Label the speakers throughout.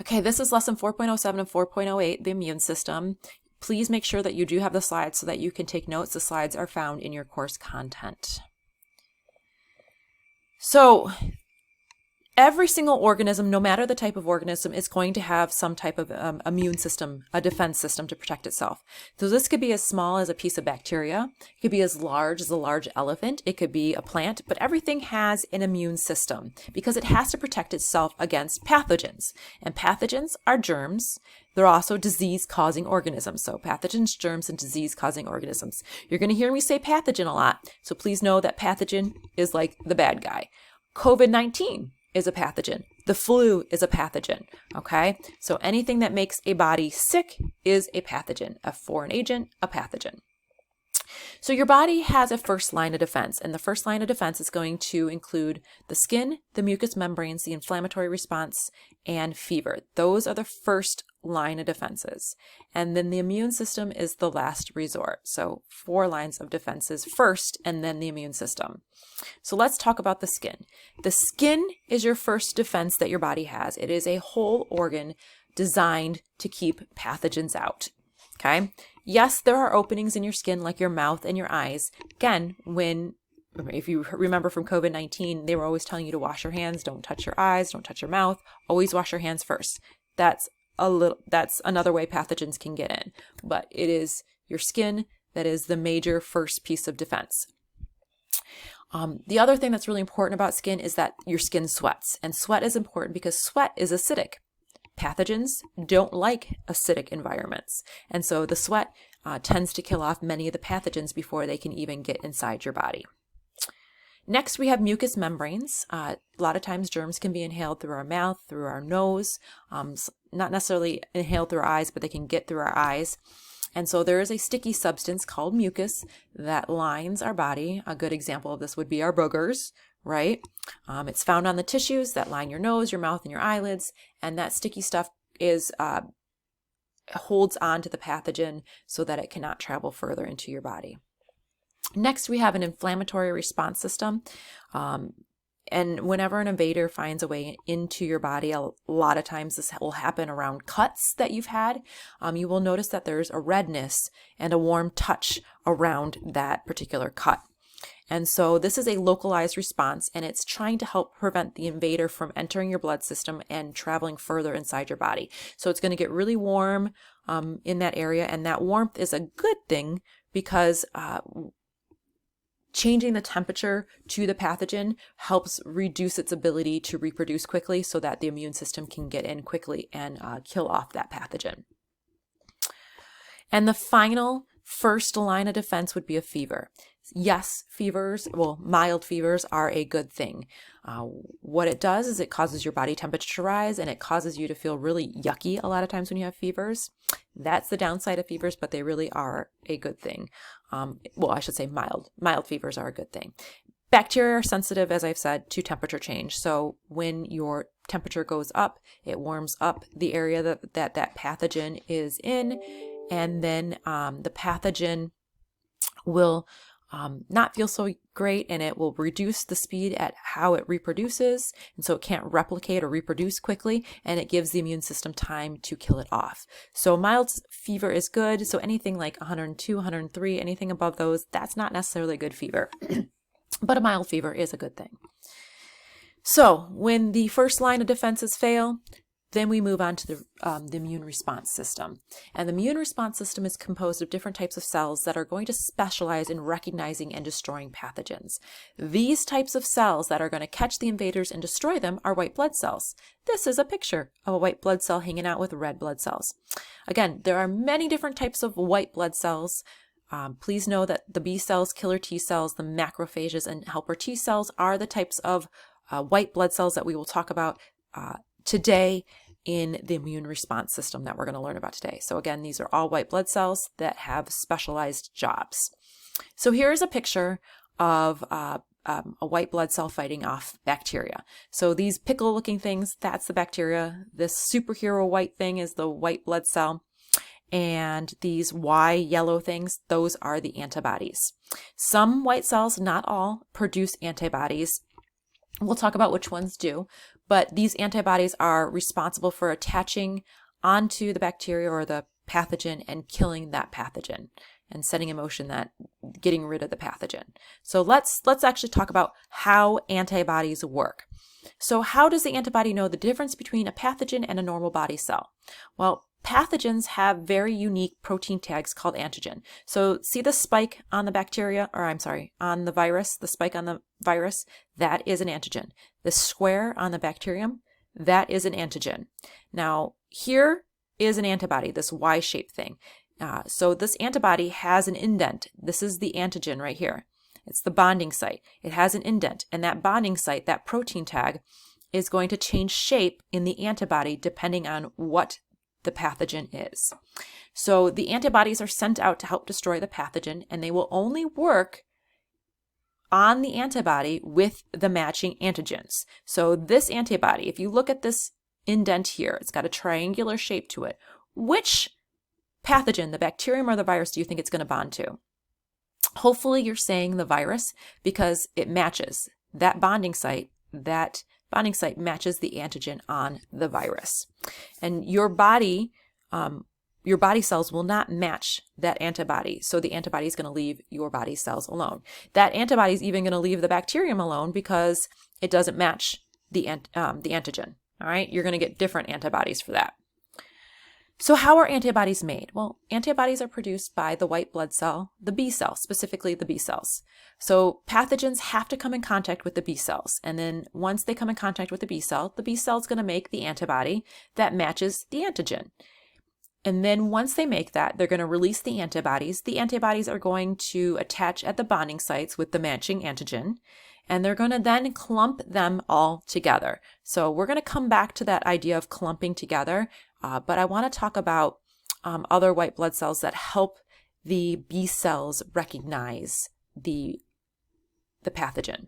Speaker 1: Okay, this is lesson 4.07 and 4.08, the immune system. Please make sure that you do have the slides so that you can take notes. The slides are found in your course content. So, every single organism, no matter the type of organism, is going to have some type of immune system, a defense system to protect itself. So this could be as small as a piece of bacteria. It could be as large as a large elephant. It could be a plant, but everything has an immune system because it has to protect itself against pathogens. And pathogens are germs. They're also disease-causing organisms. So pathogens, germs, and disease-causing organisms. You're going to hear me say pathogen a lot. So please know that pathogen is like the bad guy. COVID-19 is a pathogen. The flu is a pathogen, okay? So anything that makes a body sick is a pathogen, a foreign agent, a pathogen. So your body has a first line of defense, and the first line of defense is going to include the skin, the mucous membranes, the inflammatory response, and fever. Those are the first line of defenses. And then the immune system is the last resort. So 4 lines of defenses first, and then the immune system. So let's talk about the skin. The skin is your first defense that your body has. It is a whole organ designed to keep pathogens out. Okay? Yes, there are openings in your skin like your mouth and your eyes. Again, if you remember from COVID-19, they were always telling you to wash your hands, don't touch your eyes, don't touch your mouth, always wash your hands first. That's another way pathogens can get in. But it is your skin that is the major first piece of defense. The other thing that's really important about skin is that your skin sweats. And sweat is important because sweat is acidic. Pathogens don't like acidic environments. And so the sweat tends to kill off many of the pathogens before they can even get inside your body. Next, we have mucous membranes. A lot of times germs can be inhaled through our mouth, through our nose, not necessarily inhaled through our eyes, but they can get through our eyes. And so there is a sticky substance called mucus that lines our body. A good example of this would be our boogers, right? It's found on the tissues that line your nose, your mouth, and your eyelids. And that sticky stuff holds on to the pathogen so that it cannot travel further into your body. Next, we have an inflammatory response system. And whenever an invader finds a way into your body, a lot of times this will happen around cuts that you've had. You will notice that there's a redness and a warm touch around that particular cut. And so this is a localized response, and it's trying to help prevent the invader from entering your blood system and traveling further inside your body. So it's going to get really warm in that area, and that warmth is a good thing because changing the temperature to the pathogen helps reduce its ability to reproduce quickly so that the immune system can get in quickly and kill off that pathogen. And the final first line of defense would be a fever. Yes, mild fevers are a good thing. What it does is it causes your body temperature to rise, and it causes you to feel really yucky a lot of times when you have fevers. That's the downside of fevers, but they really are a good thing. I should say mild. Mild fevers are a good thing. Bacteria are sensitive, as I've said, to temperature change. So when your temperature goes up, it warms up the area that pathogen is in, and then the pathogen will not feel so great, and it will reduce the speed at how it reproduces, and so it can't replicate or reproduce quickly, and it gives the immune system time to kill it off. So mild fever is good. So anything like 102, 103, anything above those, that's not necessarily a good fever, but a mild fever is a good thing. So when the first line of defenses fail, then we move on to the immune response system. And the immune response system is composed of different types of cells that are going to specialize in recognizing and destroying pathogens. These types of cells that are going to catch the invaders and destroy them are white blood cells. This is a picture of a white blood cell hanging out with red blood cells. Again, there are many different types of white blood cells. Please know that the B cells, killer T cells, the macrophages, and helper T cells are the types of white blood cells that we will talk about today in the immune response system that we're going to learn about today. So again, these are all white blood cells that have specialized jobs. So here's a picture of a white blood cell fighting off bacteria. So these pickle-looking things, that's the bacteria. This superhero white thing is the white blood cell. And these Y yellow things, those are the antibodies. Some white cells, not all, produce antibodies. We'll talk about which ones do, but these antibodies are responsible for attaching onto the bacteria or the pathogen and killing that pathogen and setting in motion that getting rid of the pathogen. So let's actually talk about how antibodies work. So how does the antibody know the difference between a pathogen and a normal body cell? Well, pathogens have very unique protein tags called antigen. So see the spike on the bacteria, or I'm sorry, on the virus, the spike on the virus, that is an antigen. The square on the bacterium, that is an antigen. Now, here is an antibody, this Y-shaped thing. So this antibody has an indent. This is the antigen right here. It's the bonding site. It has an indent, and that bonding site, that protein tag, is going to change shape in the antibody depending on what the pathogen is. So the antibodies are sent out to help destroy the pathogen, and they will only work on the antibody with the matching antigens. So this antibody, if you look at this indent here, it's got a triangular shape to it. Which pathogen, the bacterium or the virus, do you think it's going to bond to? Hopefully you're saying the virus because it matches that bonding site. That bonding site matches the antigen on the virus. And your body cells will not match that antibody. So the antibody is going to leave your body cells alone. That antibody is even going to leave the bacterium alone because it doesn't match the antigen. All right, you're going to get different antibodies for that. So how are antibodies made? Well, antibodies are produced by the white blood cell, the B cell, specifically the B cells. So pathogens have to come in contact with the B cells. And then once they come in contact with the B cell is going to make the antibody that matches the antigen. And then once they make that, they're going to release the antibodies. The antibodies are going to attach at the bonding sites with the matching antigen, and they're going to then clump them all together. So we're going to come back to that idea of clumping together, but I want to talk about other white blood cells that help the B cells recognize the pathogen.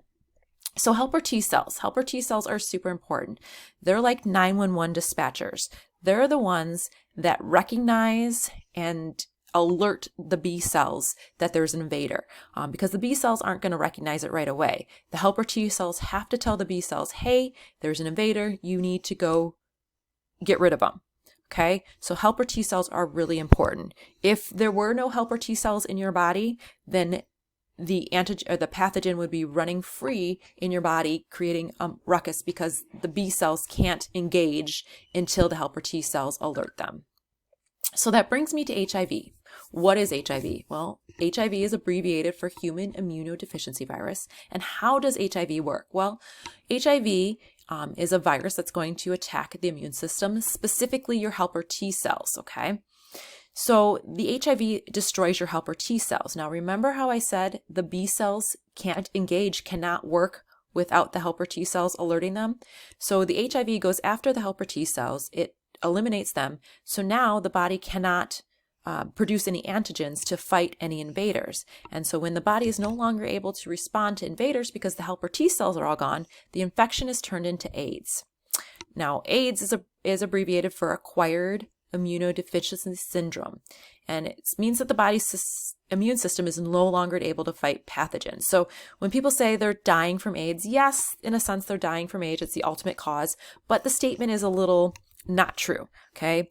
Speaker 1: So helper T cells. Helper T cells are super important. They're like 911 dispatchers. They're the ones that recognize and alert the B cells that there's an invader, because the B cells aren't going to recognize it right away. The helper T cells have to tell the B cells, hey, there's an invader, you need to go get rid of them. Okay, so helper T cells are really important. If there were no helper T cells in your body, then the antigen or the pathogen would be running free in your body, creating a ruckus because the B cells can't engage until the helper T cells alert them. So that brings me to HIV. What is HIV? Well, HIV is abbreviated for human immunodeficiency virus. And how does HIV work? Well, HIV is a virus that's going to attack the immune system, specifically your helper T cells, okay? So the HIV destroys your helper T cells. Now remember how I said the B cells can't engage, cannot work without the helper T cells alerting them? So the HIV goes after the helper T cells, it eliminates them, so now the body cannot produce any antigens to fight any invaders. And so when the body is no longer able to respond to invaders because the helper T cells are all gone, the infection is turned into AIDS. Now AIDS is abbreviated for acquired immunodeficiency syndrome, and it means that the body's immune system is no longer able to fight pathogens. So when people say they're dying from AIDS, yes, in a sense they're dying from AIDS, it's the ultimate cause, but the statement is a little not true, okay?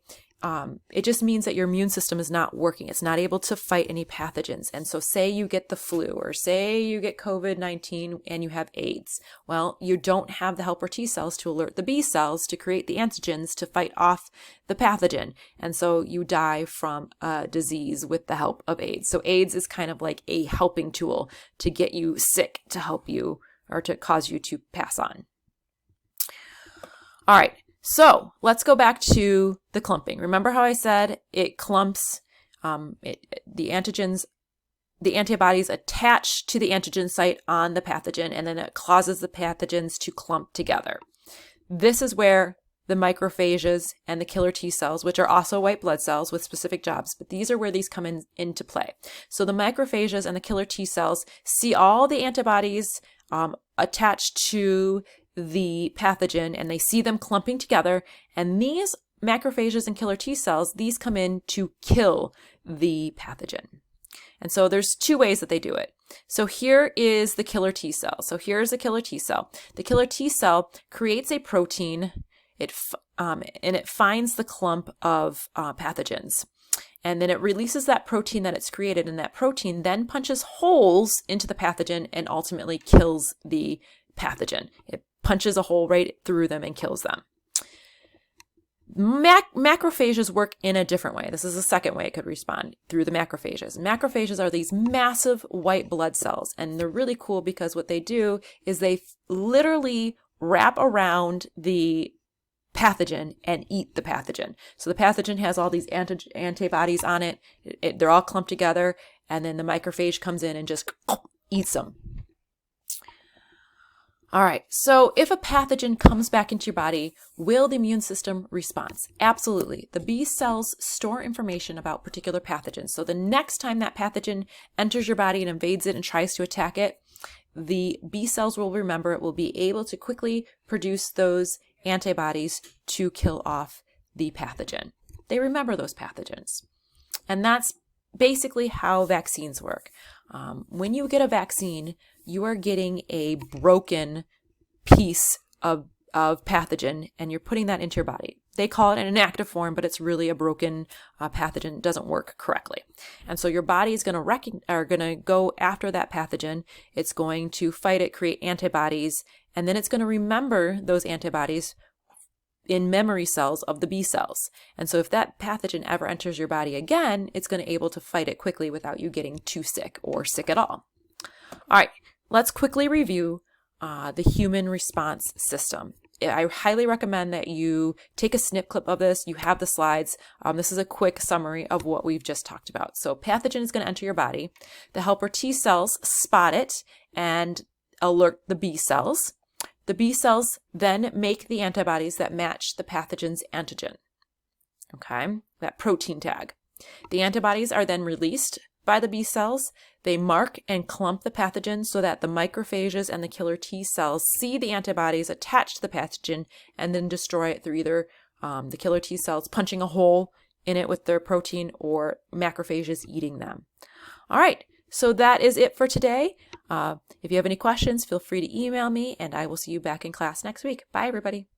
Speaker 1: It just means that your immune system is not working. It's not able to fight any pathogens. And so say you get the flu or say you get COVID-19 and you have AIDS. Well, you don't have the helper T cells to alert the B cells to create the antigens to fight off the pathogen. And so you die from a disease with the help of AIDS. So AIDS is kind of like a helping tool to get you sick, to help you or to cause you to pass on. All right. So let's go back to the clumping. Remember how I said it clumps, the antibodies attach to the antigen site on the pathogen, and then it causes the pathogens to clump together. This is where the macrophages and the killer T cells, which are also white blood cells with specific jobs, but these are where these come into play. So the macrophages and the killer T cells see all the antibodies attached to the pathogen, and they see them clumping together, and these macrophages and killer T cells, these come in to kill the pathogen. And so there's two ways that they do it. So here is the killer T cell. So here's the killer T cell. The killer T cell creates a protein, and it finds the clump of pathogens. And then it releases that protein that it's created, and that protein then punches holes into the pathogen and ultimately kills the pathogen. It punches a hole right through them and kills them. Macrophages work in a different way. This is the second way it could respond, through the macrophages. Macrophages are these massive white blood cells, and they're really cool because what they do is they literally wrap around the pathogen and eat the pathogen. So the pathogen has all these antibodies on it. They're all clumped together, and then the macrophage comes in and just eats them. All right, so if a pathogen comes back into your body, will the immune system respond? Absolutely. The B cells store information about particular pathogens. So the next time that pathogen enters your body and invades it and tries to attack it, the B cells will remember it, will be able to quickly produce those antibodies to kill off the pathogen. They remember those pathogens. And that's basically how vaccines work. When you get a vaccine, you are getting a broken piece of pathogen, and you're putting that into your body. They call it an inactive form, but it's really a broken pathogen. It doesn't work correctly. And so your body is going to go after that pathogen. It's going to fight it, create antibodies, and then it's going to remember those antibodies in memory cells of the B cells. And so if that pathogen ever enters your body again, it's going to be able to fight it quickly without you getting too sick or sick at all. All right, let's quickly review the human response system. I highly recommend that you take a snip clip of this. You have the slides. This is a quick summary of what we've just talked about. So pathogen is going to enter your body. The helper T cells spot it and alert the B cells. The B cells then make the antibodies that match the pathogen's antigen. Okay, that protein tag. The antibodies are then released by the B cells. They mark and clump the pathogen so that the macrophages and the killer T cells see the antibodies attached to the pathogen and then destroy it through either the killer T cells punching a hole in it with their protein or macrophages eating them. All right, so that is it for today. If you have any questions, feel free to email me, and I will see you back in class next week. Bye, everybody.